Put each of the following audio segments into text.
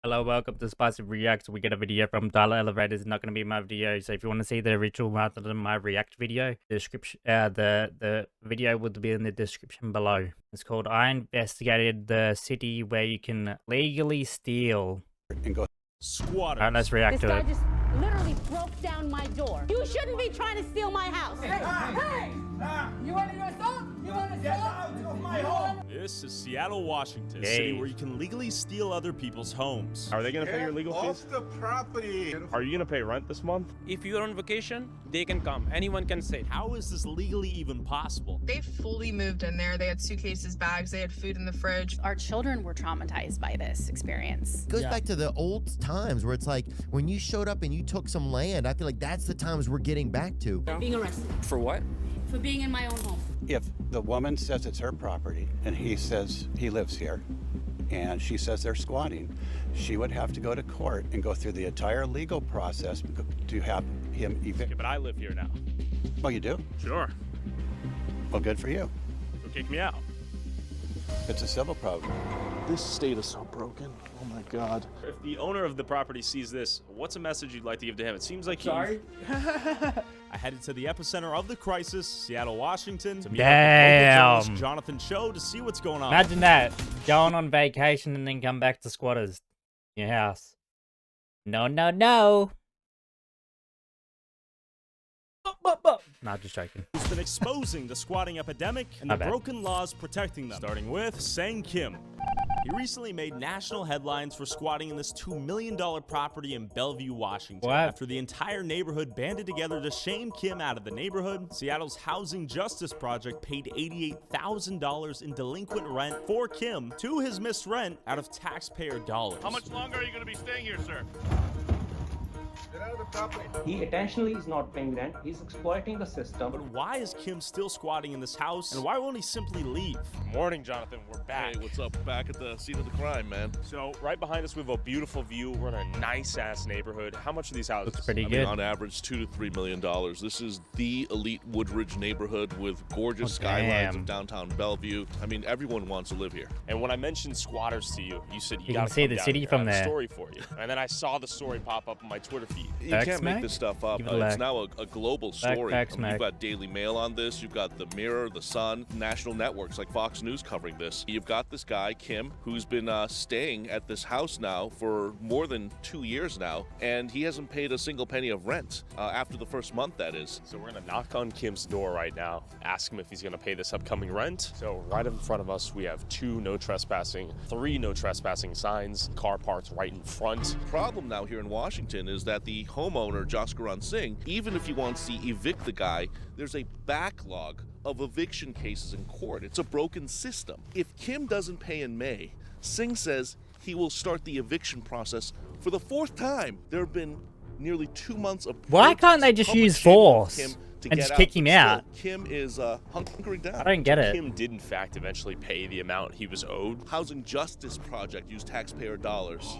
Hello, welcome to Spicy Reacts. We get a video from Tyler Oliveira. It's not going to be my video, so if you want to see the original rather than my react video, the video would be in the description below. It's called "I Investigated the City Where You Can Legally Steal." And go Squatters. Alright, let's react This to guy it. just literally broke down my door. You shouldn't be trying to steal my house. Hey! You want to go assault? You want to Get out of my home! This is Seattle, Washington, Hey. city where you can legally steal other people's homes. Are they going to pay your legal Off fees? the property. Are you going to pay rent this month? If you're on vacation, they can come. Anyone can sit. How is this legally even possible? They fully moved in there. They had suitcases, bags, they had food in the fridge. Our children were traumatized by this experience. Goes back to the old times where it's like when you showed up and you took some land, I feel like that's the times we're getting back to. Being arrested For what? for being in my own home. If the woman says it's her property and he says he lives here and she says they're squatting, she would have to go to court and go through the entire legal process to have him Yeah, evicted. but I live here now. Oh, you do? Sure. Well, good for you. Go kick me out. It's a civil problem. This state is so broken. Oh my God. If the owner of the property sees this, what's a message you'd like to give to him? It seems like Sorry? I headed to the epicenter of the crisis, Seattle, Washington, to meet Damn. up with local journalist Jonathan Cho to see what's going on. Imagine that. Going on vacation and then come back to squatters in your house. No, no, no. Not just joking. Who's been exposing the squatting epidemic and My the bad. broken laws protecting them, starting with Sang Kim. He recently made national headlines for squatting in this $2 million property in Bellevue, Washington. What? After the entire neighborhood banded together to shame Kim out of the neighborhood, Seattle's Housing Justice Project paid $88,000 in delinquent rent for Kim to his missed rent out of taxpayer dollars. How much longer are you going to be staying here, sir? Get out of the property. He intentionally is not paying rent. He's exploiting the system. But why is Kim still squatting in this house, and why won't he simply leave? Morning, Jonathan. We're back. Hey, what's up? Back at the scene of the crime, man. So, right behind us, we have a beautiful view. We're in a nice-ass neighborhood. How much are these houses? Looks pretty I good. mean, on average, $2 to $3 million. This is the elite Woodridge neighborhood with gorgeous skylines damn. of downtown Bellevue. I mean, everyone wants to live here. And when I mentioned squatters to you, you said you You got can to see come the down city here. from I have there. a story for you. And then I saw the story pop up on my Twitter feed. You Facts, can't Mac? make this stuff up. Give it a It's lack. now a global story. Facts, I mean, Mac. you've got Daily Mail on this. You've got the Mirror, the Sun, national networks like Fox News covering this. You've got this guy, Kim, who's been staying at this house now for more than 2 years now, and he hasn't paid a single penny of rent after the first month, that is. So we're gonna knock on Kim's door right now, ask him if he's gonna pay this upcoming rent. So right in front of us, we have 2 no trespassing, 3 no trespassing signs, car parked right in front. Problem now here in Washington is that the homeowner, Jaskaran Singh, even if he wants to evict the guy, there's a backlog of eviction cases in court. It's a broken system. If Kim doesn't pay in May, Singh says he will start the eviction process for the 4th time. There have been nearly 2 months of Why can't they just public use shaming of force Kim to and get just kick him but out? still, Kim is hunkering down. I don't get it. Kim did in fact eventually pay the amount he was owed. Housing Justice Project used taxpayer dollars.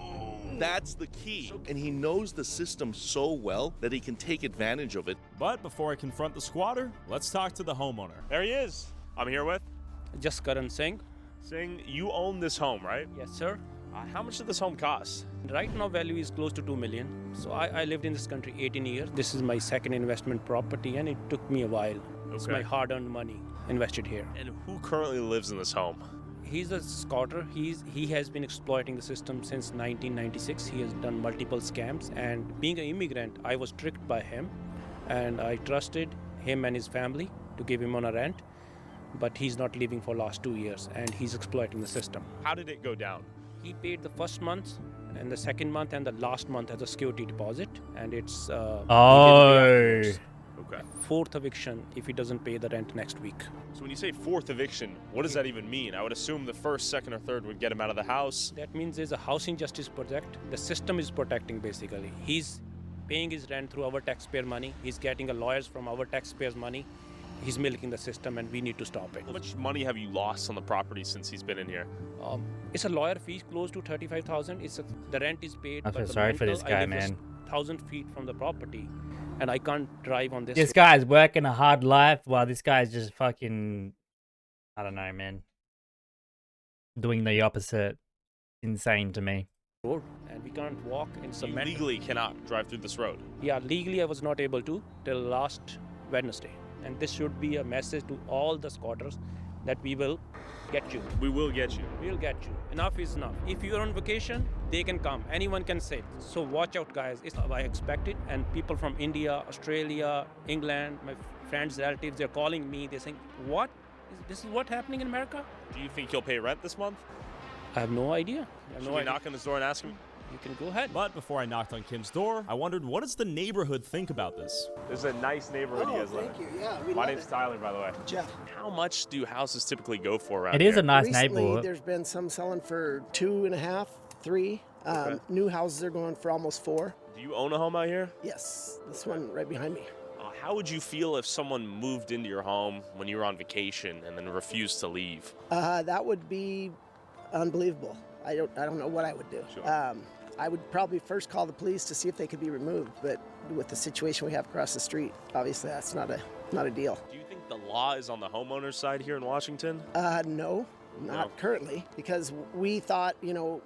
That's the key. And he knows the system so well that he can take advantage of it. But before I confront the squatter, let's talk to the homeowner. There he is. I'm here with Just Karan Singh. Singh. You own this home, right? Yes, sir. How much did this home cost? Right now, value is close to $2 million. So I lived in this country 18 years. This is my second investment property, and it took me a while. It's Okay. my hard-earned money invested here. And who currently lives in this home? He's a squatter. He has been exploiting the system since 1996. He has done multiple scams, and being an immigrant, I was tricked by him, and I trusted him and his family to give him on a rent, but he's not leaving for last 2 years, and he's exploiting the system. How did it go down? He paid the first month, and the second month, and the last month as a security deposit, and it's Oh. Okay. 4th eviction if he doesn't pay the rent next week. So when you say 4th eviction, what does that even mean? I would assume the 1st, 2nd, or 3rd would get him out of the house. That means there's a housing justice project. The system is protecting basically. He's paying his rent through our taxpayer money. He's getting a lawyers from our taxpayers' money. He's milking the system, and we need to stop it. How much money have you lost on the property since he's been in here? It's a lawyer fee close to $35,000. The rent is paid. I but feel the sorry for rental, this I guy, live just man. 1,000 feet from the property, and I can't drive on this. This guy's working a hard life while this guy's just fucking, I don't know, man. Doing the opposite. Insane to me. road, and we can't walk in You cement. legally cannot drive through this road. Yeah, legally I was not able to till last Wednesday. And this should be a message to all the squatters that we will get you. We will get you. We'll get you. Enough is enough. If you're on vacation, they can come. Anyone can say. So watch out, guys. It's what I expected. And people from India, Australia, England, my friends, relatives, they're calling me. They're saying, what? This is what happening in America? Do you think he'll pay rent this month? I have no idea. I have Should no we idea. knock on his door and ask him? You can go ahead. But before I knocked on Kim's door, I wondered, what does the neighborhood think about this? This is a nice neighborhood you guys live in. Thank you. Yeah, we My love name's it. Tyler, by the way. Jeff. How much do houses typically go for around It is here? a nice Recently, neighborhood. there's been some selling for 2.5, 3. New houses are going for almost 4. Do you own a home out here? Yes, this one right behind me. How would you feel if someone moved into your home when you were on vacation and then refused to leave? That would be unbelievable. I don't know what I would do. Sure. I would probably first call the police to see if they could be removed, but with the situation we have across the street, obviously that's not a deal. Do you think the law is on the homeowner's side here in Washington? No, not currently, because we thought,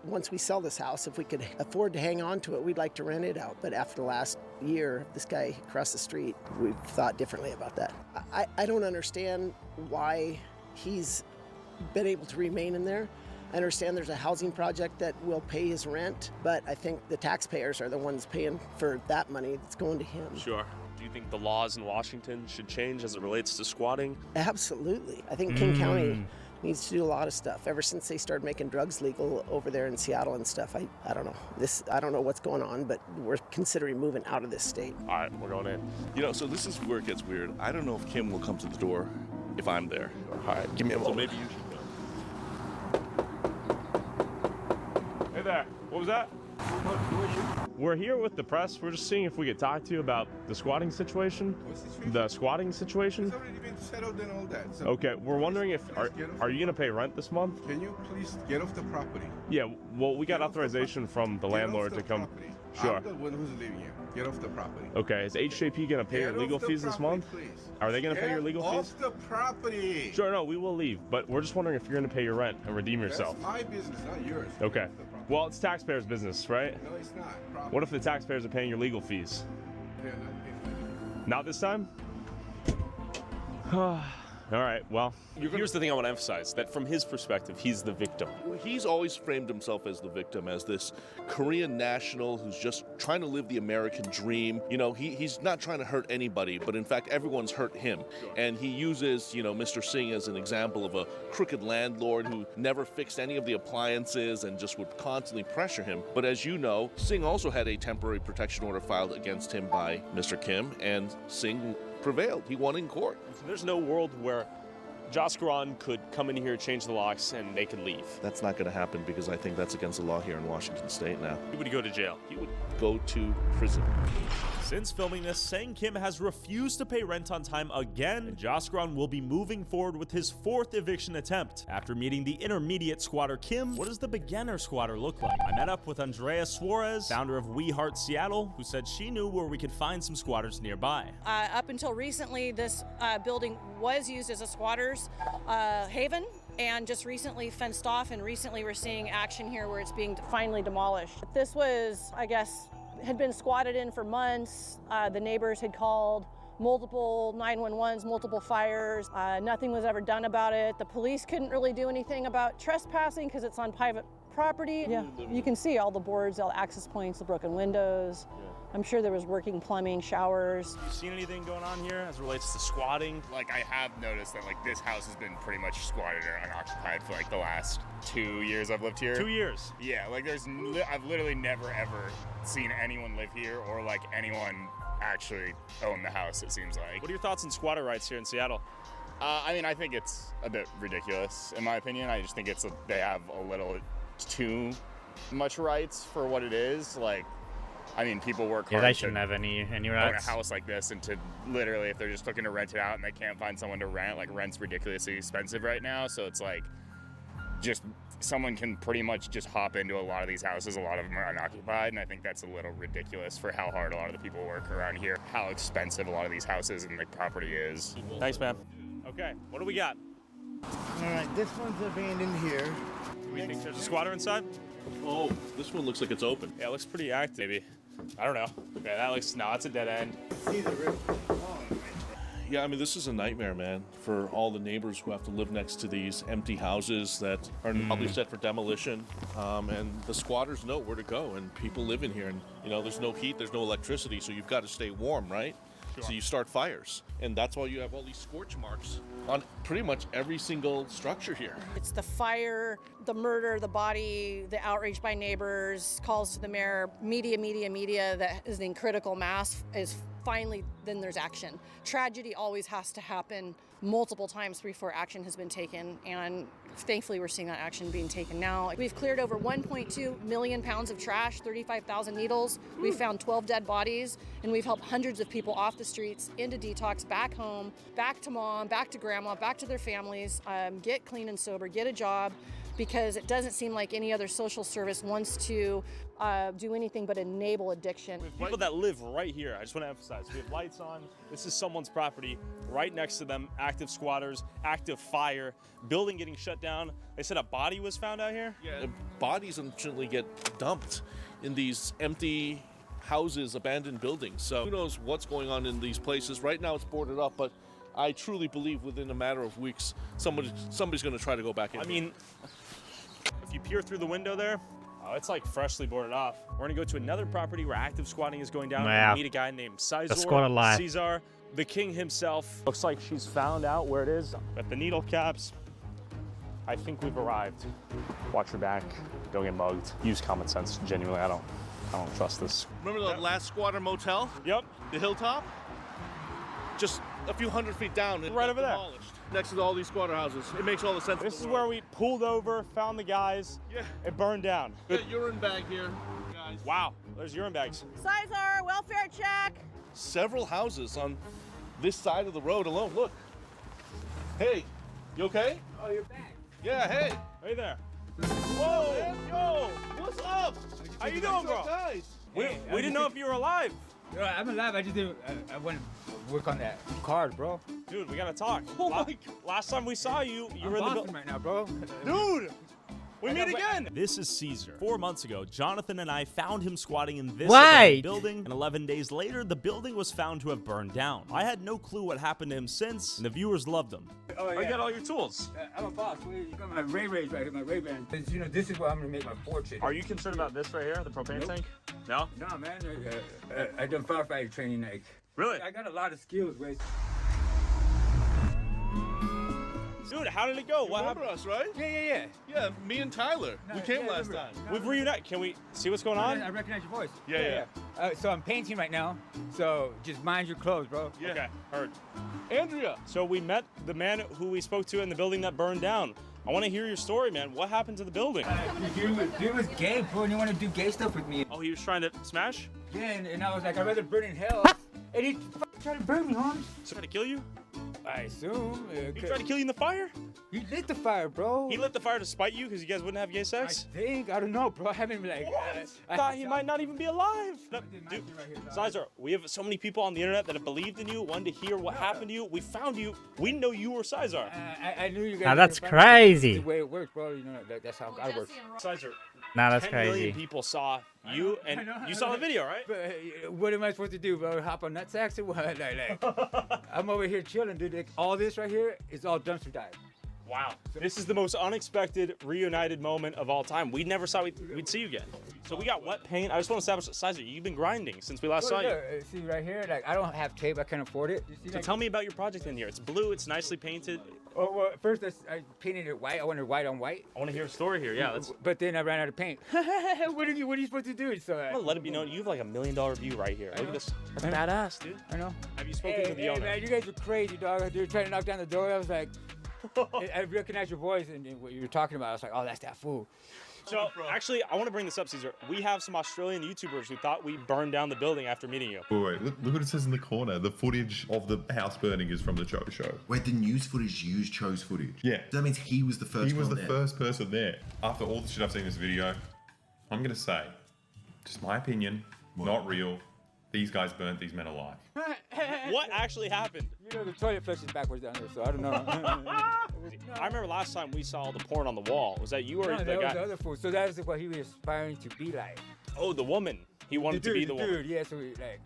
once we sell this house, if we could afford to hang on to it, we'd like to rent it out. But after the last year, this guy across the street, we've thought differently about that. I don't understand why he's been able to remain in there. I understand there's a housing project that will pay his rent, but I think the taxpayers are the ones paying for that money that's going to him. Sure. Do you think the laws in Washington should change as it relates to squatting? Absolutely. I think King County needs to do a lot of stuff. Ever since they started making drugs legal over there in Seattle and stuff, I don't know. I don't know what's going on, but we're considering moving out of this state. All right, we're going in. So this is where it gets weird. I don't know if Kim will come to the door if I'm there. All right, give me a moment. So maybe you should go. Hey there, what was that? We're here with the press. We're just seeing if we could talk to you about the squatting situation. The squatting situation? It's already been settled and all that. So Okay, we're wondering if, are you gonna pay rent this month? can you please get off the property? Yeah, well, we got authorization from the landlord to come. Sure. I'm the one who's living here. Get off the property. Okay, is HJP gonna pay your Get legal off the fees this property, month? Please. Are they gonna pay your Get legal off fees? the property. Sure, no, we will leave, but we're just wondering if you're gonna pay your rent and redeem yourself. That's my business, not yours. Okay. Get off the property. Well, it's taxpayers' business, right? No, it's not. Property. What if the taxpayers are paying your legal fees? They're not paying my legal. Not this time? All right, well, here's the thing I want to emphasize, that from his perspective, he's the victim. He's always framed himself as the victim, as this Korean national who's just trying to live the American dream. He's not trying to hurt anybody, but in fact, everyone's hurt him. And he uses, Mr. Singh as an example of a crooked landlord who never fixed any of the appliances and just would constantly pressure him. But as you know, Singh also had a temporary protection order filed against him by Mr. Kim, and Singh prevailed. He won in court. So there's no world where Jaskaran could come in here, change the locks, and they could leave. That's not going to happen because I think that's against the law here in Washington State now. He would go to jail. He would go to prison. Since filming this, Sang Kim has refused to pay rent on time again, and Jaskaran will be moving forward with his 4th eviction attempt. After meeting the intermediate squatter Kim, what does the beginner squatter look like? I met up with Andrea Suarez, founder of We Heart Seattle, who said she knew where we could find some squatters nearby. Up until recently, this building was used as a squatter's haven, and just recently fenced off, and recently we're seeing action here where it's being finally demolished. This was, I guess, had been squatted in for months. The neighbors had called multiple 911s, multiple fires. Nothing was ever done about it. The police couldn't really do anything about trespassing because it's on private property. Yeah, you can see all the boards, all the access points, the broken windows. Yeah. I'm sure there was working plumbing, showers. Have you seen anything going on here as it relates to squatting? I have noticed that this house has been pretty much squatted or unoccupied for the last 2 years I've lived here. 2 years? Yeah, I've literally never ever seen anyone live here or anyone actually own the house, it seems like. What are your thoughts on squatter rights here in Seattle? I think it's a bit ridiculous in my opinion. I just think they have a little too much rights for what it is. People work hard. Yeah, they shouldn't have any own rights. a house like this, and to literally, if they're just looking to rent it out and they can't find someone to rent, rent's ridiculously expensive right now. So it's just someone can pretty much just hop into a lot of these houses. A lot of them are unoccupied, and I think that's a little ridiculous for how hard a lot of the people work around here, how expensive a lot of these houses and the property is. Thanks, man. Okay, what do we got? All right, this one's abandoned here. Do we think there's a squatter inside? Oh, this one looks like it's open. Yeah, it looks pretty active. Maybe. I don't know. Okay, that looks, no, it's a dead end. Yeah, I mean, this is a nightmare, man, for all the neighbors who have to live next to these empty houses that are probably set for demolition. And the squatters know where to go, and people live in here. And, you know, there's no heat, there's no electricity, so you've got to stay warm, right? Sure. So you start fires. And that's why you have all these scorch marks on pretty much every single structure here. It's the fire, the murder, the body, the outrage by neighbors, calls to the mayor, media that is in critical mass is finally, then there's action. Tragedy always has to happen multiple times before action has been taken, and thankfully we're seeing that action being taken now. We've cleared over 1.2 million pounds of trash, 35,000 needles. We've found 12 dead bodies, and we've helped hundreds of people off the streets, into detox, back home, back to mom, back to grandma, back to their families, get clean and sober, get a job, because it doesn't seem like any other social service wants to do anything but enable addiction. We have people that live right here. I just want to emphasize, we have lights on. This is someone's property. Right next to them, active squatters, active fire, building getting shut down. They said a body was found out here? Yeah, bodies unfortunately get dumped in these empty houses, abandoned buildings. So who knows what's going on in these places. Right now it's boarded up, but I truly believe within a matter of weeks, somebody's going to try to go back in. I mean, if you peer through the window there, oh, it's like freshly boarded off. We're gonna go to another property where active squatting is going down. Wow. And meet a guy named The squatter life. Caesar, the king himself. Looks like she's found out where it is. Got the needle caps. I think we've arrived. Watch your back. Don't get mugged. Use common sense. Genuinely, I don't trust this. Remember the last squatter motel? Yep. The hilltop? Just a few hundred feet down. Right over there. Next to all these squatter houses. It makes all the sense. This is where we pulled over, found the guys. Yeah. It burned down. Good urine bag here, guys. Wow, there's urine bags. Caesar, welfare check. Several houses on this side of the road alone. Look. Hey, you okay? Oh, you're back. Yeah, hey. Right there. Whoa, yo, what's up? How you doing, bro? Guys. We didn't know if you were alive. I'm alive. I just didn't. I want to work on that card, bro. Dude, we gotta talk. Oh my God. Last time we saw you, you were in the building right now, bro. Dude, we meet again. This is Caesar. 4 months ago, Jonathan and I found him squatting in this abandoned building, and 11 days later, the building was found to have burned down. I had no clue what happened to him since, and the viewers loved him. Oh, yeah. I got all your tools. I'm a boss. You got my Ray-Rays right here, my Ray-Ban. You know, this is where I'm gonna make my fortune. Are you concerned about this right here, the propane tank? No? No, man. I done firefighter training, like. Really? I got a lot of skills, Ray. Dude, how did it go? What Remember happened? us, right? Yeah. Yeah, me and Tyler. We came last time. We've reunited. Can we see what's going on? I recognize your voice. Yeah. So I'm painting right now. So just mind your clothes, bro. Yeah. Okay, heard. Andrea. So we met the man who we spoke to in the building that burned down. I want to hear your story, man. What happened to the building? Dude was gay, bro, and you want to do gay stuff with me. Oh, he was trying to smash? Yeah, and I was like, I'd rather burn in hell. And he tried to burn me, homie. So trying to kill you? I assume. He tried to kill you in the fire? He lit the fire, bro. He lit the fire to spite you because you guys wouldn't have gay sex? I don't know, bro. I haven't like. I thought he might not even be alive. Dude, Caesar, we have so many people on the internet that have believed in you, wanted to hear what happened to you. We found you. We know you were Caesar. I knew you guys. Now that's crazy. The way it works, bro. You know that's how God works. Caesar. Nah, that's 10 million crazy. people saw you, and you saw the video, right? But what am I supposed to do, bro? Hop on nutsacks or what? Like, I'm over here chilling, dude. Like, all this right here is all dumpster dive. Wow. This is the most unexpected reunited moment of all time. We never thought we'd see you again. So we got wet paint. I just want to establish, Caesar, you've been grinding since we last saw you. See right here, like I don't have tape. I can't afford it. You see, So like, tell me about your project in here. It's blue. It's nicely painted. Oh, well, first I painted it white. I wanted white on white. I want to hear a story here. Yeah, let's. But then I ran out of paint. What are you supposed to do? So I'm gonna let it be known you have like $1 million view right here. Look at this. That's badass, dude. I know. Have you spoken to the owner? Man, you guys were crazy, dog. They were trying to knock down the door. I was like, I recognized your voice and what you were talking about. I was like, oh, that's that fool. So, actually, I want to bring this up, Caesar. We have some Australian YouTubers who thought we burned down the building after meeting you. Wait, look what it says in the corner. The footage of the house burning is from the Cho show. Wait, the news footage used Cho's footage? Yeah. That means he was the first He was one the there. first person there. After all the shit I've seen in this video, I'm going to say, just my opinion, not real. These guys burnt these men alive. What actually happened? You know, the toilet flushes backwards down there, so I don't know. I remember last time we saw the porn on the wall. Was that you or No, the that was guy? the other fool. So that was what he was aspiring to be like. Oh, the woman. He wanted to be the woman. Dude, yeah. So like,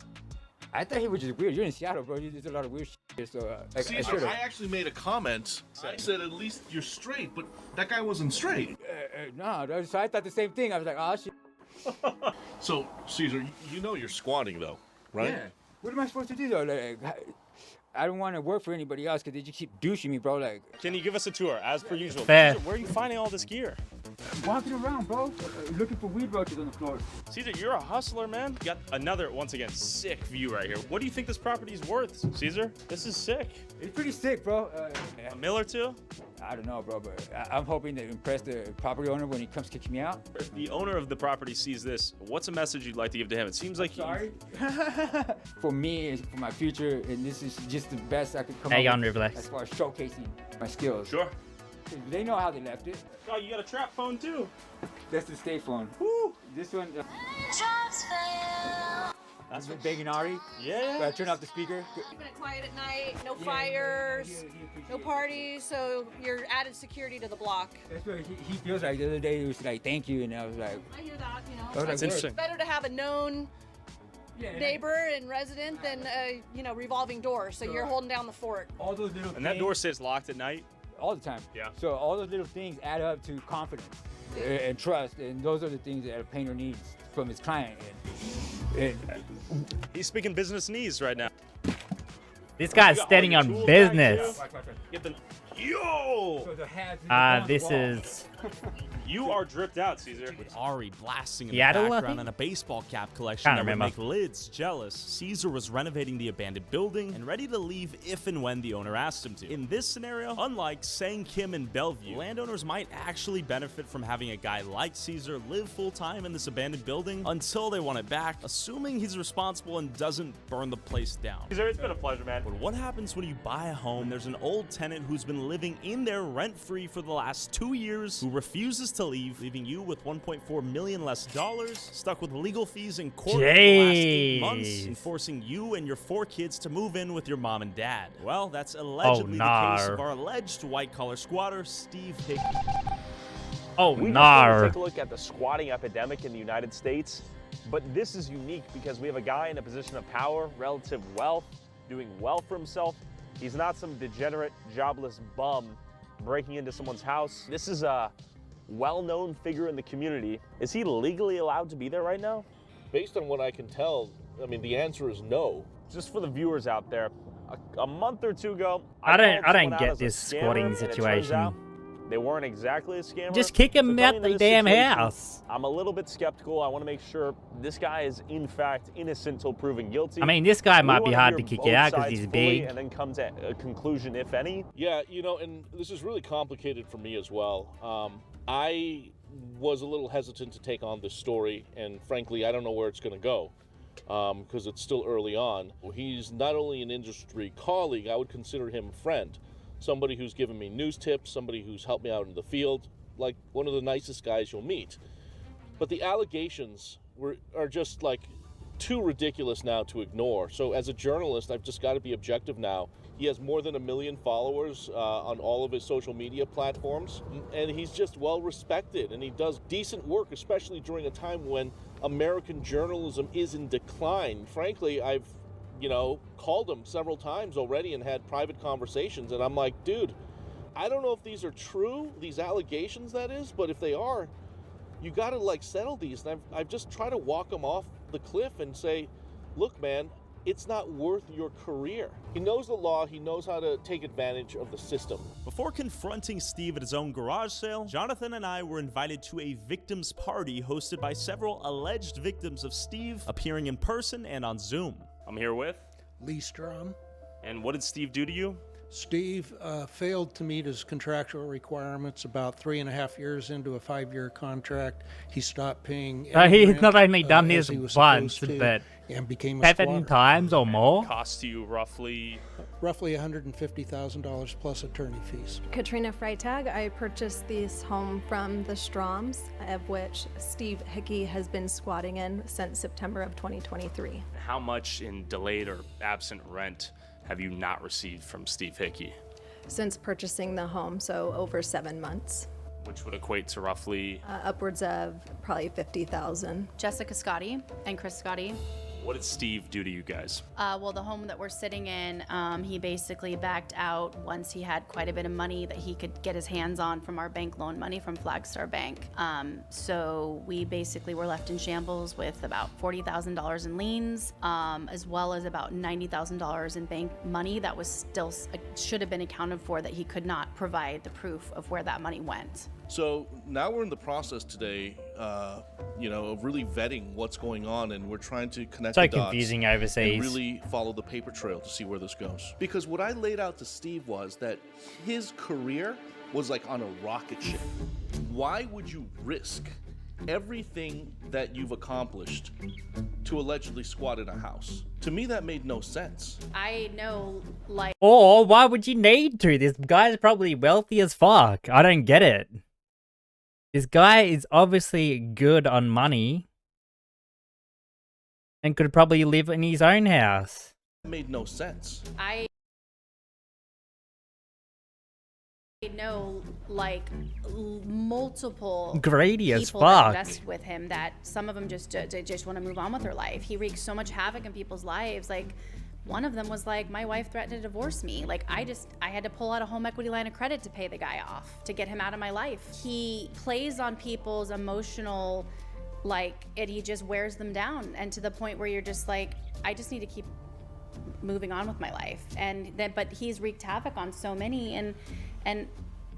I thought he was just weird. You're in Seattle, bro. There's a lot of weird shit. So like, Caesar, I actually made a comment. I said at least you're straight, but that guy wasn't straight. No, so I thought the same thing. I was like, oh shit. So Caesar, you know you're squatting though, right? Yeah. What am I supposed to do though? Like, I don't want to work for anybody else because they just keep douching me, bro. Like, Can you give us a tour, as per usual? Fair. Caesar, where are you finding all this gear? walking around, bro, looking for weed roaches on the floor. Caesar, you're a hustler, man. You got another, once again, sick view right here. What do you think this property is worth, Caesar? This is sick. It's pretty sick, bro. A mill or two? I don't know, bro, but I'm hoping to impress the property owner when he comes kicking me out. If the owner of the property sees this, what's a message you'd like to give to him? It seems like sorry. For me, for my future, and this is just the best I could come Hang up on, with Rivlex. as far as showcasing my skills. Sure. They know how they left it. Oh, you got a trap phone too. That's the state phone. Woo. This one. That's been begging Ari. Yeah. But I turn off the speaker. Keeping it quiet at night, no fires, no parties, so you're added security to the block. That's what he feels like. The other day he was like, "Thank you," and I was like, I hear that, you know. That's It's interesting. better to have a known neighbor and resident than a revolving door. So you're holding down the fort. all those little And that door stays locked at night? all the time. Yeah. So all those little things add up to confidence and trust, and those are the things that a painter needs from his client. And He's speaking business needs right now. This guy's standing on business. Get the yo. This is. You are dripped out, Caesar. With Ari blasting in Seattle, the I background think? and a baseball cap collection Can't that would remember. make lids jealous, Caesar was renovating the abandoned building and ready to leave if and when the owner asked him to. In this scenario, unlike Sang Kim in Bellevue, landowners might actually benefit from having a guy like Caesar live full-time in this abandoned building until they want it back, assuming he's responsible and doesn't burn the place down. Caesar, it's been a pleasure, man. But what happens when you buy a home and there's an old tenant who's been living in there rent-free for the last 2 years, who refuses to leave, leaving you with $1.4 million less, stuck with legal fees in court for the last 8 months, Jeez. and forcing you and your 4 kids to move in with your mom and dad? Well, that's allegedly the case of our alleged white-collar squatter, Steve Hickey. Oh, We just no. want to take a look at the squatting epidemic in the United States, but this is unique because we have a guy in a position of power, relative wealth, doing well for himself. He's not some degenerate, jobless bum breaking into someone's house. This is a well-known figure in the community. Is he legally allowed to be there right now? Based on what I can tell, I mean, the answer is no. Just for the viewers out there, a month or two ago, I don't called someone out get as a this scammer, squatting and it turns situation. out they weren't exactly a scammer. Just kick him So out going the into this damn situation, house. I'm a little bit skeptical. I want to make sure this guy is in fact innocent till proven guilty. I mean, this guy We might be wanna hard hear to kick both out 'cause sides he's fully big. and then come to a conclusion, if any. Yeah, you know, and this is really complicated for me as well. I was a little hesitant to take on this story, and frankly, I don't know where it's going to go because it's still early on. He's not only an industry colleague, I would consider him a friend, somebody who's given me news tips, somebody who's helped me out in the field, like one of the nicest guys you'll meet. But the allegations are just like too ridiculous now to ignore. So as a journalist, I've just got to be objective now. He has more than 1 million followers on all of his social media platforms, and he's just well respected, and he does decent work, especially during a time when American journalism is in decline. Frankly, I've called him several times already and had private conversations, and I'm like, dude, I don't know if these are true, these allegations that is, but if they are, you got to settle these. And I've just tried to walk him off the cliff and say, look, man, it's not worth your career. He knows the law. He knows how to take advantage of the system. Before confronting Steve at his own garage sale, Jonathan and I were invited to a victims party hosted by several alleged victims of Steve, appearing in person and on Zoom. I'm here with Lee Strom. And what did Steve do to you? Steve failed to meet his contractual requirements about 3.5 years into a 5-year contract. He stopped paying. He's rent, not only done as this he was once, supposed to, but and became a 7 squatter. times or more. Cost you roughly $150,000 plus attorney fees. Katrina Freitag. I purchased this home from the Stroms, of which Steve Hickey has been squatting in since September of 2023. How much in delayed or absent rent have you not received from Steve Hickey? since purchasing the home, so over 7 months. Which would equate to roughly... Upwards of probably $50,000. Jessica Scotty and Chris Scotty. What did Steve do to you guys? Well, the home that we're sitting in, he basically backed out once he had quite a bit of money that he could get his hands on from our bank loan money from Flagstar Bank. So we basically were left in shambles with about $40,000 in liens, as well as about $90,000 in bank money that was still should have been accounted for that he could not provide the proof of where that money went. So now we're in the process today, of really vetting what's going on, and we're trying to connect So the dots confusing overseas. and really follow the paper trail to see where this goes. Because what I laid out to Steve was that his career was like on a rocket ship. Why would you risk everything that you've accomplished to allegedly squat in a house? To me, that made no sense. I know, like... Or why would you need to? This guy's probably wealthy as fuck. I don't get it. This guy is obviously good on money and could probably live in his own house. That made no sense. I know, like, multiple Greedy as people that fuck. invest with him that some of them just want to move on with their life. He wreaks so much havoc in people's lives. Like, one of them was like, my wife threatened to divorce me. Like, I had to pull out a home equity line of credit to pay the guy off, to get him out of my life. He plays on people's emotional, he just wears them down. And to the point where you're just like, I just need to keep moving on with my life. But he's wreaked havoc on so many and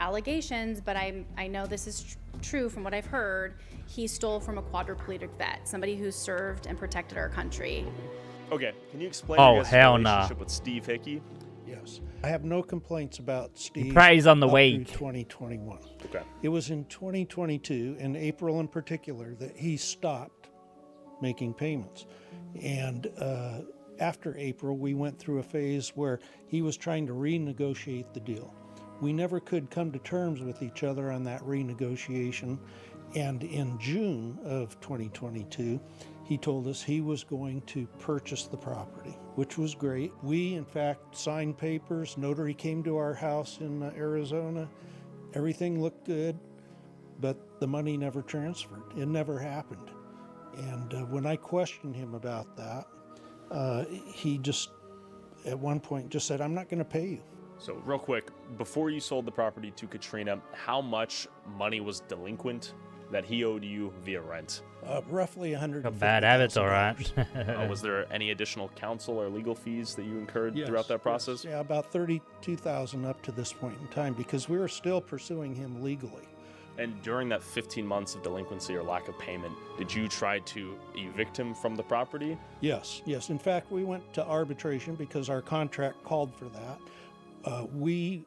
allegations, but I know this is true from what I've heard. He stole from a quadriplegic vet, somebody who served and protected our country. Okay, can you explain Oh, your guys' hell relationship nah. with Steve Hickey? Yes. I have no complaints about Steve. Praise on the up week. through 2021. Okay. It was in 2022, in April in particular, that he stopped making payments. And after April, we went through a phase where he was trying to renegotiate the deal. We never could come to terms with each other on that renegotiation. And in June of 2022, he told us he was going to purchase the property, which was great. We, in fact, signed papers. Notary came to our house in Arizona. Everything looked good, but the money never transferred. It never happened. And when I questioned him about that, he just, at one point, just said, I'm not going to pay you. So real quick, before you sold the property to Katrina, how much money was delinquent that he owed you via rent? Roughly $150,000. Bad habits, all right. Was there any additional counsel or legal fees that you incurred Yes, throughout that process? yes. Yeah, about $32,000 up to this point in time, because we were still pursuing him legally. And during that 15 months of delinquency or lack of payment, did you try to evict him from the property? Yes, yes. In fact, we went to arbitration because our contract called for that. We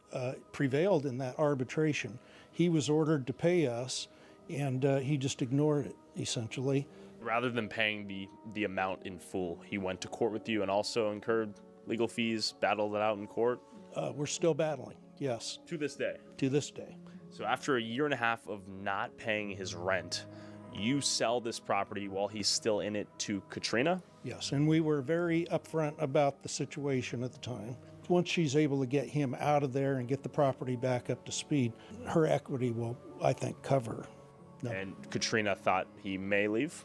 prevailed in that arbitration. He was ordered to pay us, and he just ignored it, essentially. Rather than paying the amount in full, he went to court with you and also incurred legal fees, battled it out in court? We're still battling, yes. To this day? To this day. So after a year and a half of not paying his rent, you sell this property while he's still in it to Katrina? Yes, and we were very upfront about the situation at the time. Once she's able to get him out of there and get the property back up to speed, her equity will, I think, cover. No. And Katrina thought he may leave?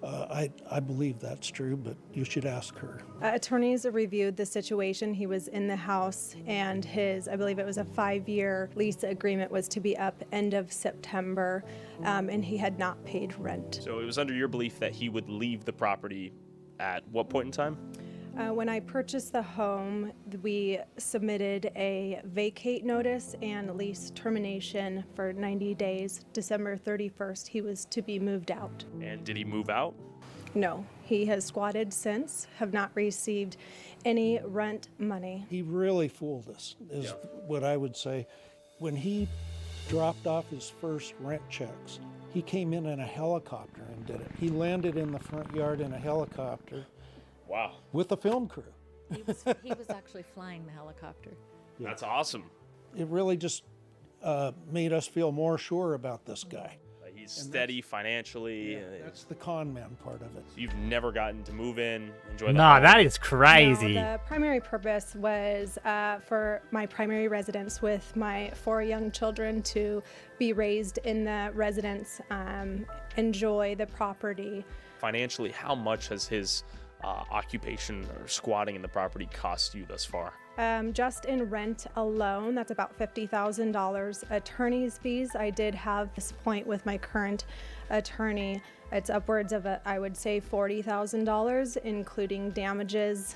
I believe that's true, but you should ask her. Attorneys reviewed the situation. He was in the house, and I believe it was a 5-year lease agreement was to be up end of September, and he had not paid rent. So it was under your belief that he would leave the property at what point in time? When I purchased the home, we submitted a vacate notice and lease termination for 90 days. December 31st, he was to be moved out. And did he move out? No, he has squatted since, have not received any rent money. He really fooled us, is what I would say. When he dropped off his first rent checks, he came in a helicopter and did it. He landed in the front yard in a helicopter. Wow. With a film crew. He was actually flying the helicopter. That's awesome. It really just made us feel more sure about this guy. He He's And steady financially. That's the con man part of it. You've never gotten to move in, enjoy the Nah, home. that is crazy. No, the primary purpose was for my primary residence with my 4 young children to be raised in the residence, enjoy the property. Financially, how much has his occupation or squatting in the property cost you thus far? Just in rent alone, that's about $50,000. Attorney's fees, I did have this point with my current attorney. It's upwards of, I would say, $40,000, including damages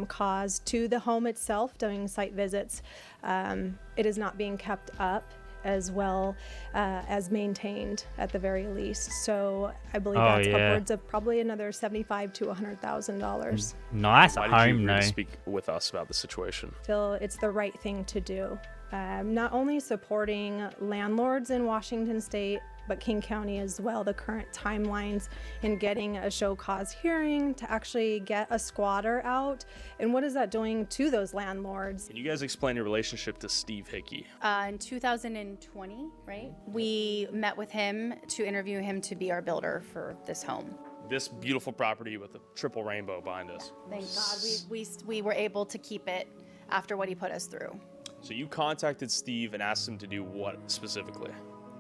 caused to the home itself during site visits. It is not being kept up as well as maintained at the very least. So I believe that's upwards of probably another $75,000 to $100,000. Nice Why at did you home, agree though. to speak with us about the situation? I feel it's the right thing to do. Not only supporting landlords in Washington State, but King County as well, the current timelines in getting a show cause hearing to actually get a squatter out. And what is that doing to those landlords? Can you guys explain your relationship to Steve Hickey? In 2020, right? We met with him to interview him to be our builder for this home. This beautiful property with a triple rainbow behind us. Thank God we were able to keep it after what he put us through. So you contacted Steve and asked him to do what specifically?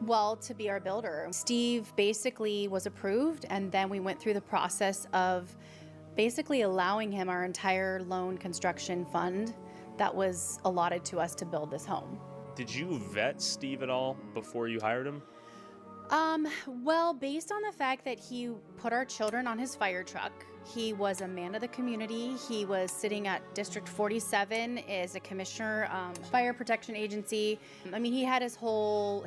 Well, to be our builder. Steve basically was approved, and then we went through the process of basically allowing him our entire loan construction fund that was allotted to us to build this home. Did you vet Steve at all before you hired him? Well, based on the fact that he put our children on his fire truck, he was a man of the community. He was sitting at District 47 as a commissioner, fire protection agency. I mean, he had his whole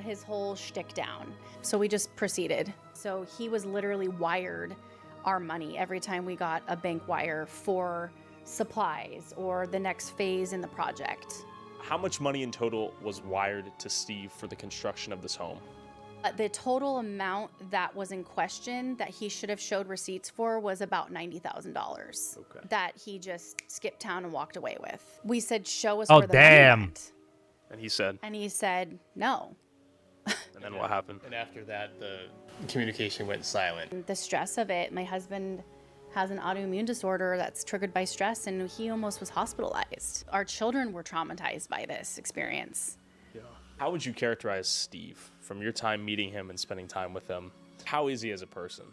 shtick down. So we just proceeded. So he was literally wired our money every time we got a bank wire for supplies or the next phase in the project. How much money in total was wired to Steve for the construction of this home? The total amount that was in question that he should have showed receipts for was about $90,000 that he just skipped town and walked away with. We said, show us where the money went. And he said? And he said, no. And then what happened? And after that, the communication went silent. The stress of it, my husband has an autoimmune disorder that's triggered by stress, and he almost was hospitalized. Our children were traumatized by this experience. How would you characterize Steve from your time meeting him and spending time with him? How is he as a person?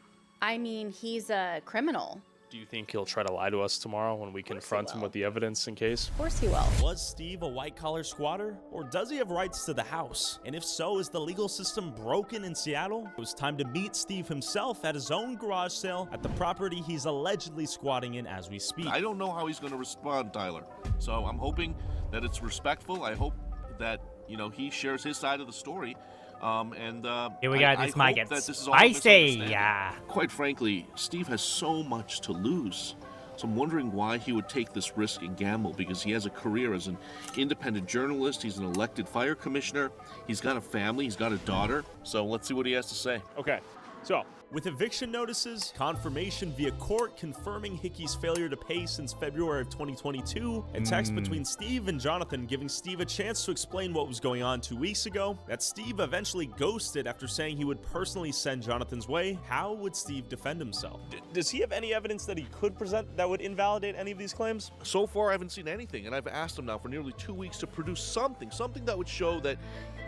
I mean, he's a criminal. Do you think he'll try to lie to us tomorrow when we confront him with the evidence in case? Of course he will. Was Steve a white-collar squatter, or does he have rights to the house? And if so, is the legal system broken in Seattle? It was time to meet Steve himself at his own garage sale at the property he's allegedly squatting in as we speak. I don't know how he's going to respond, Tyler. So I'm hoping that it's respectful. I hope that, you know, he shares his side of the story. Here we go, this might get spicy. Yeah. Quite frankly, Steve has so much to lose. So I'm wondering why he would take this risk and gamble, because he has a career as an independent journalist. He's an elected fire commissioner. He's got a family. He's got a daughter. So let's see what he has to say. Okay, so with eviction notices, confirmation via court confirming Hickey's failure to pay since February of 2022, and text between Steve and Jonathan giving Steve a chance to explain what was going on 2 weeks ago, that Steve eventually ghosted after saying he would personally send Jonathan's way, how would Steve defend himself? Does he have any evidence that he could present that would invalidate any of these claims? So far, I haven't seen anything, and I've asked him now for nearly 2 weeks to produce something that would show that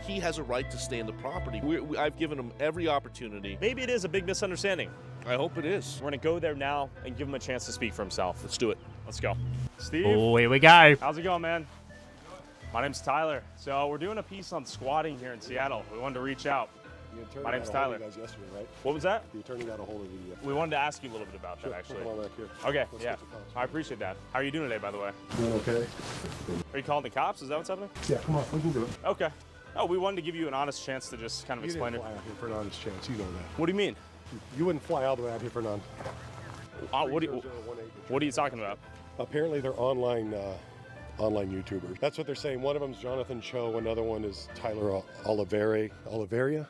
he has a right to stay in the property. I've given him every opportunity. Maybe it is a big misunderstanding. I hope it is. We're gonna go there now and give him a chance to speak for himself. Let's do it. Let's go. Steve. Oh, here we go. How's it going, man? My name's Tyler. So we're doing a piece on squatting here in Seattle. We wanted to reach out. My name's Tyler. You guys yesterday, right? What was that? The attorney got a hold of you. We wanted to ask you a little bit about that, actually. Come on back here. Okay, Let's yeah. get your thoughts. I appreciate that. How are you doing today, by the way? Doing okay. Are you calling the cops? Is that what's happening? Yeah, come on, we can do it. Okay. Oh, we wanted to give you an honest chance to just kind of explain it. You didn't fly out here for an honest chance. You know that. What do you mean? You wouldn't fly all the way out here for none. What are you talking about? Apparently, they're online YouTubers. That's what they're saying. One of them's Jonathan Cho. Another one is Tyler Oliveira. Oliveira?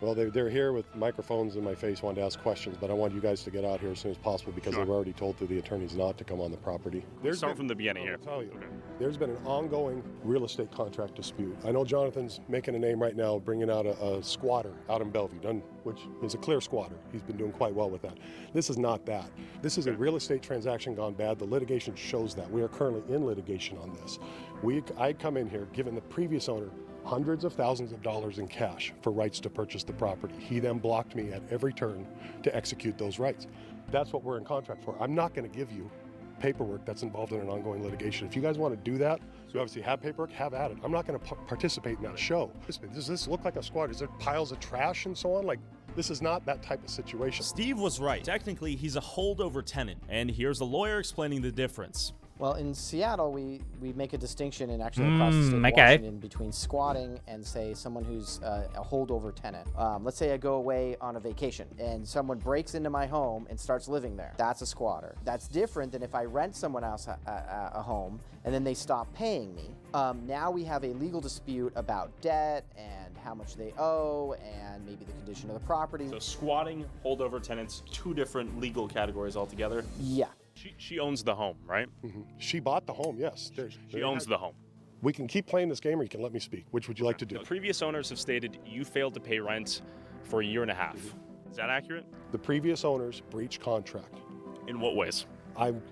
Well, they're here with microphones in my face, wanted to ask questions, but I want you guys to get out here as soon as possible because they've already told through the attorneys not to come on the property. Start from the beginning here. I'll tell you. There's been an ongoing real estate contract dispute. I know Jonathan's making a name right now, bringing out a squatter out in Bellevue, which is a clear squatter. He's been doing quite well with that. This is not that. This is a real estate transaction gone bad. The litigation shows that. We are currently in litigation on this. I come in here, given the previous owner hundreds of thousands of dollars in cash for rights to purchase the property. He then blocked me at every turn to execute those rights. That's what we're in contract for. I'm not going to give you paperwork that's involved in an ongoing litigation. If you guys want to do that, you obviously have paperwork, have at it. I'm not going to participate in that show. Does this look like a squad? Is there piles of trash and so on? Like, this is not that type of situation. Steve was right. Technically, he's a holdover tenant, and here's a lawyer explaining the difference. Well, in Seattle, we make a distinction, and actually across the state of Washington, between squatting and, say, someone who's a holdover tenant. Let's say I go away on a vacation, and someone breaks into my home and starts living there. That's a squatter. That's different than if I rent someone else a home, and then they stop paying me. Now we have a legal dispute about debt and how much they owe and maybe the condition of the property. So squatting, holdover tenants, two different legal categories altogether? Yeah. She owns the home, right? Mm-hmm. She bought the home, yes. She owns the home. We can keep playing this game or you can let me speak. Which would you like to do? The previous owners have stated you failed to pay rent for a year and a half. Is that accurate? The previous owners breached contract. In what ways?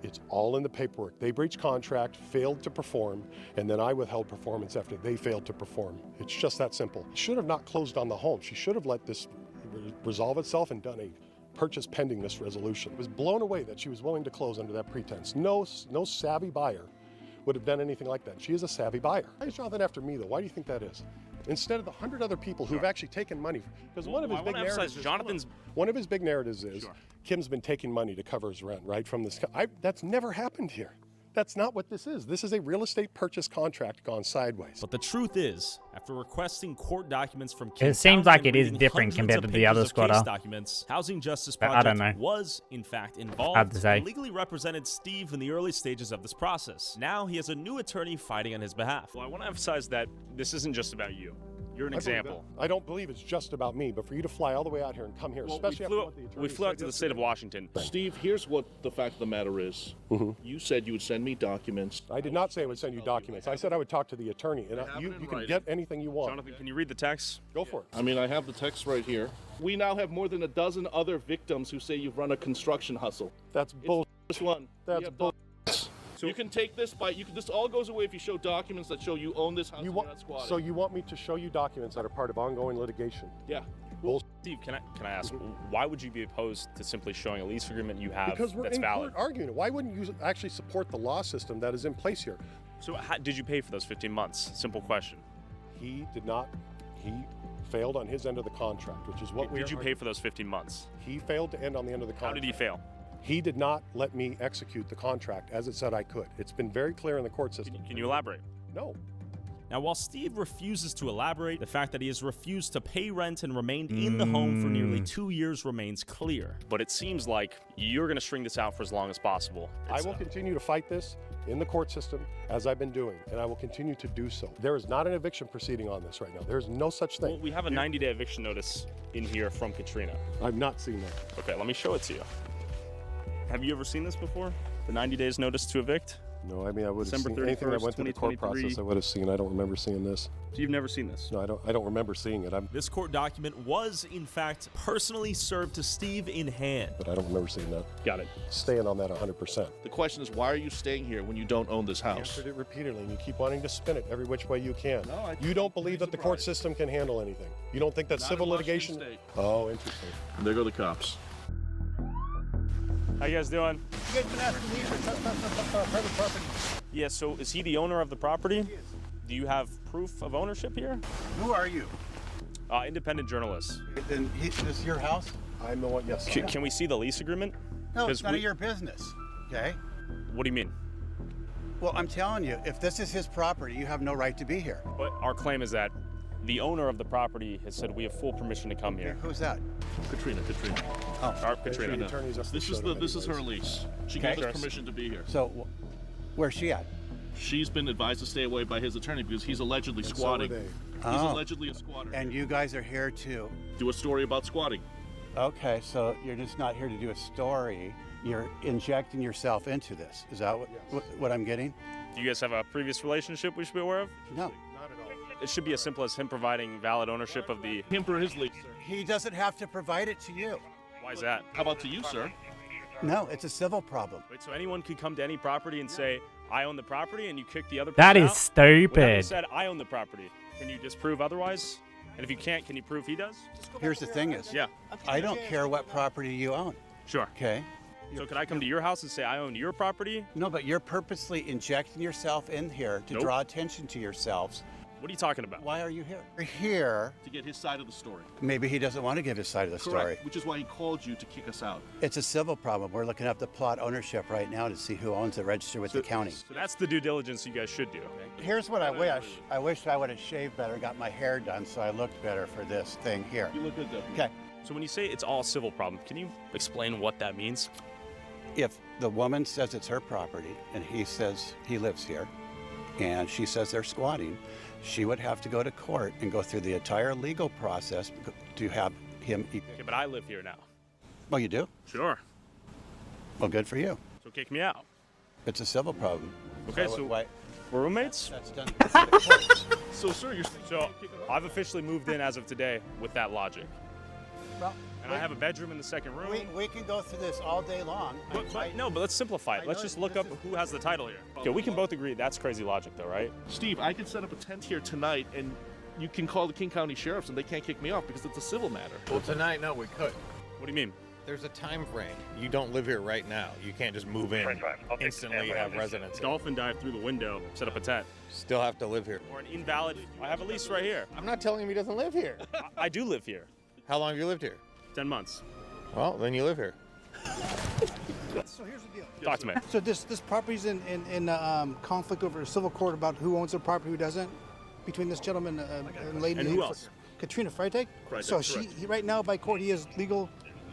It's all in the paperwork. They breached contract, failed to perform, and then I withheld performance after they failed to perform. It's just that simple. Should have not closed on the home. She should have let this resolve itself and done a purchase pending this resolution. I was blown away that she was willing to close under that pretense. No savvy buyer would have done anything like that. She is a savvy buyer. Why is Jonathan after me, though? Why do you think that is? Instead of the 100 other people who've actually taken money, because one of his big narratives is Kim's been taking money to cover his rent, right? From this, that's never happened here. That's not what this is. This is a real estate purchase contract gone sideways. But the truth is, after requesting court documents from Kim, it seems like it is different compared to the other squatter. Documents, Housing Justice But I don't Project know. was, in fact, Hard involved to say. and legally represented Steve in the early stages of this process. Now he has a new attorney fighting on his behalf. Well, I want to emphasize that this isn't just about you. You're an example. I don't believe it's just about me, but for you to fly all the way out here and come here, especially after what the attorney we flew out to the state of Washington. Steve, here's what the fact of the matter is. You said you would send me documents. I did not say I would send you documents. I said I would talk to the attorney, and you can get anything you want. Jonathan, can you read the text? Go for it. I mean, I have the text right here. We now have more than a dozen other victims who say you've run a construction hustle. That's bull. This one. That's bull. So you can take this by. This all goes away if you show documents that show you own this house. You're not squatting. So you want me to show you documents that are part of ongoing litigation? Yeah. Bull. Steve, can I ask, why would you be opposed to simply showing a lease agreement you have Because we're that's in valid? court arguing it. Why wouldn't you actually support the law system that is in place here? So did you pay for those 15 months? Simple question. He did not. He failed on his end of the contract, which is what we. Did you pay for those 15 months? He failed to end on the end of the contract. How did he fail? He did not let me execute the contract as it said I could. It's been very clear in the court system. Can you elaborate? No. Now, while Steve refuses to elaborate, the fact that he has refused to pay rent and remained in the home for nearly 2 years remains clear. But it seems like you're going to string this out for as long as possible. I will continue to fight this in the court system as I've been doing, and I will continue to do so. There is not an eviction proceeding on this right now. There's no such thing. Well, we have a 90-day eviction notice in here from Katrina. I've not seen that. Okay, let me show it to you. Have you ever seen this before? The 90 days notice to evict? No, I mean, I would have December seen anything that 31st, went through the court 2023. process. I would have seen. I don't remember seeing this. So you've never seen this? No, I don't remember seeing it. This court document was, in fact, personally served to Steve in hand. But I don't remember seeing that. Got it. Staying on that 100%. The question is, why are you staying here when you don't own this I house? answered it repeatedly, and you keep wanting to spin it every which way you can. No, you don't believe that the court system can handle anything. You don't think that Not civil in litigation. Washington State. Oh, interesting. And there go the cops. How you guys doing? You guys been asking me for private property. Yeah, so is he the owner of the property? Do you have proof of ownership here? Who are you? Independent journalist. Then this is your house? I'm the one, yes. Can we see the lease agreement? No, it's 'Cause none of your business, okay? What do you mean? Well, I'm telling you, if this is his property, you have no right to be here. But our claim is that the owner of the property has said we have full permission to come here. Who's that? Katrina. Oh, Katrina. This is her lease. She Okay. gave us permission to be here. So, where's she at? She's been advised to stay away by his attorney because he's allegedly And so squatting. are they. He's allegedly a squatter. And you guys are here to do a story about squatting. Okay, so you're just not here to do a story. You're injecting yourself into this. Is that what I'm getting? Do you guys have a previous relationship we should be aware of? No. Not at all. It should be as simple as him providing valid ownership of the... Him for his lease, sir. He doesn't have to provide it to you. Why is that? How about to you, sir? No, it's a civil problem. Wait, so anyone could come to any property and say, I own the property, and you kick the other person That is out? stupid. Without you said, I own the property. Can you disprove otherwise? And if you can't, can you prove he does? Here's the thing is, Yeah. I don't care what property you own. Sure. Okay? So could I come to your house and say, I own your property? No, but you're purposely injecting yourself in here to Nope. draw attention to yourselves. What are you talking about? Why are you here? You're here. To get his side of the story. Maybe he doesn't want to give his side of the story. Correct. Which is why he called you to kick us out. It's a civil problem. We're looking up the plot ownership right now to see who owns it, register with the county. So that's the due diligence you guys should do. Here's what I wish. I wish I would have shaved better, got my hair done so I looked better for this thing here. You look good, Deputy. Okay. So when you say it's all a civil problem, can you explain what that means? If the woman says it's her property and he says he lives here and she says they're squatting, she would have to go to court and go through the entire legal process to have him eat. Okay, but I live here now. Well, you do? Sure. Well, good for you. So kick me out. It's a civil problem. Okay, so why? we're roommates? That's done. So, sir, you're So I've officially moved in as of today with that logic. Well, And I have a bedroom in the second room. we can go through this all day long. No, but let's simplify it. Let's just look up who has the title here. Okay, we can both agree that's crazy logic though, right? Steve, I could set up a tent here tonight and you can call the King County Sheriffs and they can't kick me off because it's a civil matter. Well, tonight, no, we could. What do you mean? There's a time frame. You don't live here right now. You can't just move in instantly have residence. Dolphin dive through the window, set up a tent. Still have to live here. Or an invalid. I have a lease right here. I'm not telling him he doesn't live here. I do live here. How long have you lived here? 10 months. Well, then you live here. So here's the deal. Talk to me. So this property's in conflict over a civil court about who owns the property, who doesn't, between this gentleman and lady. And who else? Katrina Freitag. Freitag, So correct. he right now by court he has legal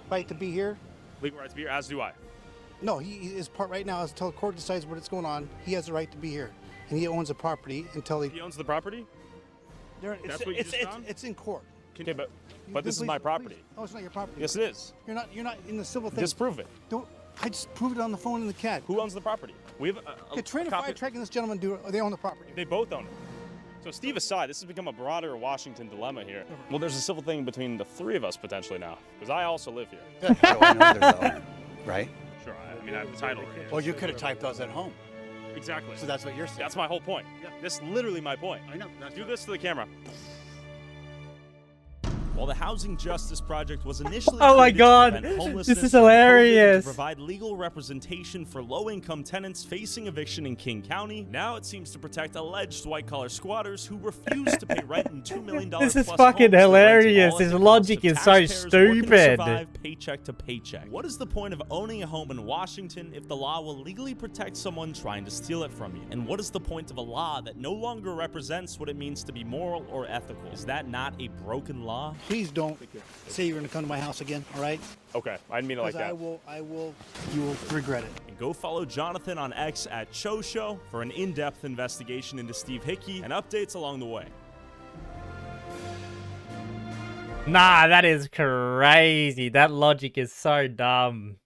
right to be here. Legal right to be here, as do I. No, he is part right now until the court decides what's going on. He has the right to be here, and he owns the property until He owns the property? It's, what you just found? it's in court. Okay, but this is my property. Oh, it's not your property. Yes, it is. You're not in the civil thing. Disprove it. Don't. I just proved it on the phone in the CAD. Who owns the property? We have Katrina copy. Freitag and this gentleman they own the property. They both own it. So Steve aside, this has become a broader Washington dilemma here. Well, there's a civil thing between the three of us potentially now, because I also live here. How do I know they're though? Right? Sure, I mean I have the title right here. Well, you could have typed those at home. Exactly. So that's what you're saying. That's my whole point. Yeah. This is literally my point. I know. Do this to the camera. While the Housing Justice Project was initially Oh my created to God, prevent this homelessness is and COVID hilarious. to provide legal representation for low-income tenants facing eviction in King County, now it seems to protect alleged white-collar squatters who refuse to pay rent in $2 million This is plus fucking homes that rent hilarious. all at His the cost logic of is so taxpayers working to stupid. survive paycheck to paycheck. What is the point of owning a home in Washington if the law will legally protect someone trying to steal it from you? And what is the point of a law that no longer represents what it means to be moral or ethical? Is that not a broken law? Please don't say you're going to come to my house again. All right? Okay, I didn't mean it like Because that. you will regret it. And go follow Jonathan on X at Cho Show for an in-depth investigation into Steve Hickey and updates along the way. Nah, that is crazy. That logic is so dumb.